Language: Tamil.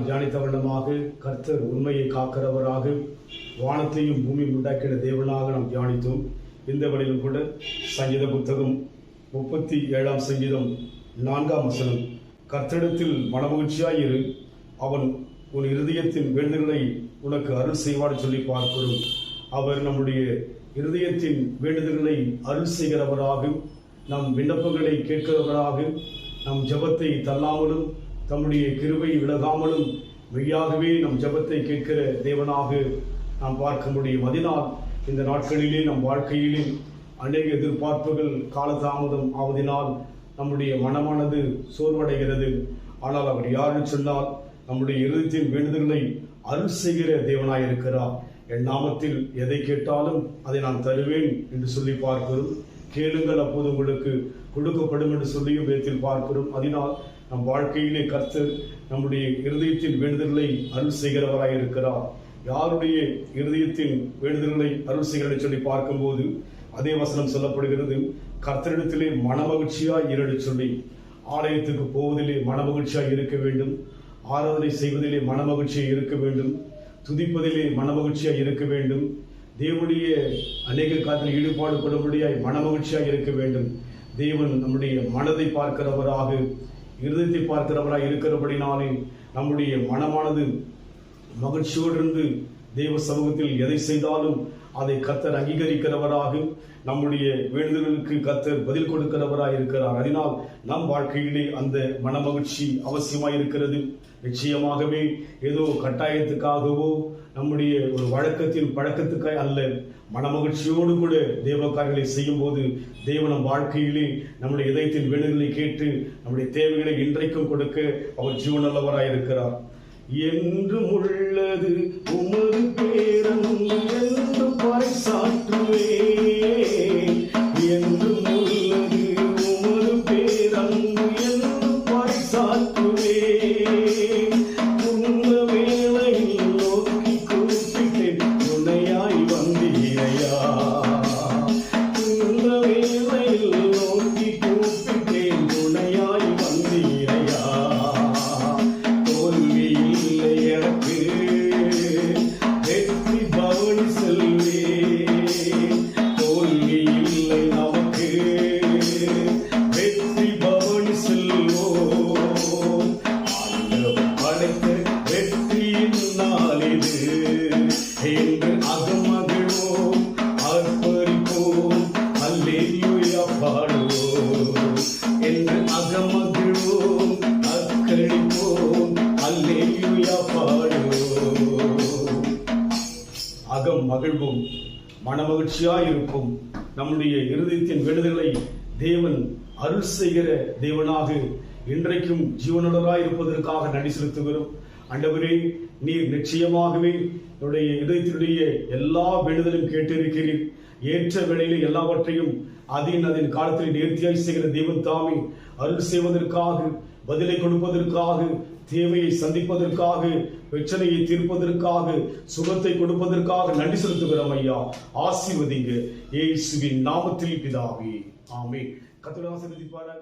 தியானித்த வண்ணமாக கர்த்தர் உண்மையை காக்கிறவராக வானத்தையும் பூமியும் உண்டாக்கின தேவனாக நாம் தியானித்தோம். இந்த வழியிலும் கூட சங்கீத புத்தகம் 37 சங்கீதம் 4 கர்த்தரிடத்தில் மனமகிழ்ச்சியாயிரு, அவன் உன் இருதயத்தின் வேண்டுதலை உனக்கு அருள் செய்வார் சொல்லி பார்க்கிறோம். அவர் நம்முடைய இருதயத்தின் வேண்டுதல்களை அருள் செய்கிறவராக, நம் விண்ணப்பங்களை கேட்கிறவராக, நம் ஜெபத்தை தள்ளாமலும் தம்முடைய கிருபை விலகாமலும் மெய்யாகவே நம் ஜெபத்தை கேட்கிற தேவனாக நாம் பார்க்க முடியும். அதனால் இந்த நாட்களிலே நம் வாழ்க்கையிலே அநேக எதிர்பார்ப்புகள் காலதாமதம் ஆவதினால் நம்முடைய மனமானது சோர்வடைகிறது. ஆனால் அவர் யாருன்னு சொன்னால் நம்முடைய இருதயத்தின் வேண்டுதல்களை அருள் செய்கிற தேவனாய் இருக்கிறார். என் நாமத்தில் எதை கேட்டாலும் அதை நான் தருவேன் என்று சொல்லி பார்க்கிறோம். கேளுங்கள், அப்போது உங்களுக்கு கொடுக்கப்படும் என்று சொல்லியும் வேதத்தில் பார்க்கிறோம். அதனால் நம் வாழ்க்கையிலே கர்த்தர் நம்முடைய இருதயத்தின் வேண்டுதல்களை அருள் செய்கிறவராய் இருக்கிறார். யாருடைய இருதயத்தின் வேண்டுதல்களை அருள் செய்கிறதை சொல்லி பார்க்கும்போது அதே வசனம் சொல்லப்படுகிறது, கர்த்தரிடத்திலே மனமகிழ்ச்சியாய் இரு சொல்லி. ஆலயத்துக்கு போவதிலே மனமகிழ்ச்சியாய் இருக்க வேண்டும், ஆராதனை செய்வதிலே மனமகிழ்ச்சியாக இருக்க வேண்டும், துதிப்பதிலே மனமகிழ்ச்சியாக இருக்க வேண்டும், தேவனுடைய அநேக காலத்தில் ஈடுபாடு கொள்ளும்படியாய் மனமகிழ்ச்சியாக இருக்க வேண்டும். தேவன் நம்முடைய மனதை பார்க்கிறவராக, இருதயத்தை பார்க்கிறவராக இருக்கிறபடினாலே நம்முடைய மனமானது மகிழ்ச்சியோடு இருந்து தேவ சமூகத்தில் எதை செய்தாலும் அதை கர்த்தர் அங்கீகரிக்கிறவராக, நம்முடைய வேண்டுதலுக்கு கர்த்தர் பதில் கொடுக்கிறவராக இருக்கிறார். அதனால் நம் வாழ்க்கையிலே அந்த மனமகிழ்ச்சி அவசியமாய் இருக்கிறது. நிச்சயமாகவே ஏதோ கட்டாயத்துக்காகவோ நம்முடைய ஒரு வழக்கத்தின் பழக்கத்துக்காக அல்ல, மனமகிழ்ச்சியோடு கூட தேவ காரியங்களை செய்யும் போது தேவனம் வாழ்க்கையிலே நம்முடைய இதயத்தின் வேண்டுதலை கேட்டு நம்முடைய தேவைகளை இன்றைக்கும் கொடுக்க அவர் ஜீவனுள்ளவராய் இருக்கிறார். என்றும் உள்ளது உமது பேரன்பு என்று பறைசாற்றுவே, என்றும் உள்ளது உமது பேரன்பு என்று பறைசாற்றுவே. உந்த வேளையில் நோக்கி கூப்பிட்டேன், துணையாய் வந்தீரையா. உந்த வேளையில் நோக்கி கூப்பிட்டேன், துணையாய் வந்தீரையா. வெற்றி பவனி செல்வே, தோல்வி இல்லை நமக்கு, வெற்றி பவனி செல்வோம். ஆண்டவர் படைத்த வெற்றியின் நாளிது என்று அகமகிழ்வோம், ஆர்ப்பரிப்போம், அல்லேலூயா பாடுவோம் என்று அகமகிழ்வோம், அக்களிப்போம், அல்லேலூயா பாடுவோம். அகம் மகிழ்வும் மனமகிழ்ச்சியாயிருக்கும். நம்முடைய இருதயத்தின் வேண்டுதலை தேவன் அருள் செய்கிற தேவனாக இன்றைக்கும் ஜீவனுள்ளவராய் இருப்பதற்காக நன்றி செலுத்துகிறோம். ஆண்டவரே, நீர் நிச்சயமாகவே என்னுடைய இதயத்தினுடைய எல்லா வேண்டுதலும் கேட்டிருக்கிறீர். ஏற்ற வேளையிலே எல்லாவற்றையும் அதன் காலத்தில் நேர்த்தியாய் செய்கிற தேவன் தாமே அருள் செய்வதற்காக, பதிலை கொடுப்பதற்காக, தேவையை சந்திப்பதற்காக, பிரச்சனையை தீர்ப்பதற்காக, சுகத்தை கொடுப்பதற்காக நன்றி செலுத்துகிறோம் ஐயா. ஆசீர்வதிங்க இயேசுவின் நாமத்தில் பிதாவே, ஆமென். கர்த்தர் ஆசீர்வதிப்பாராக.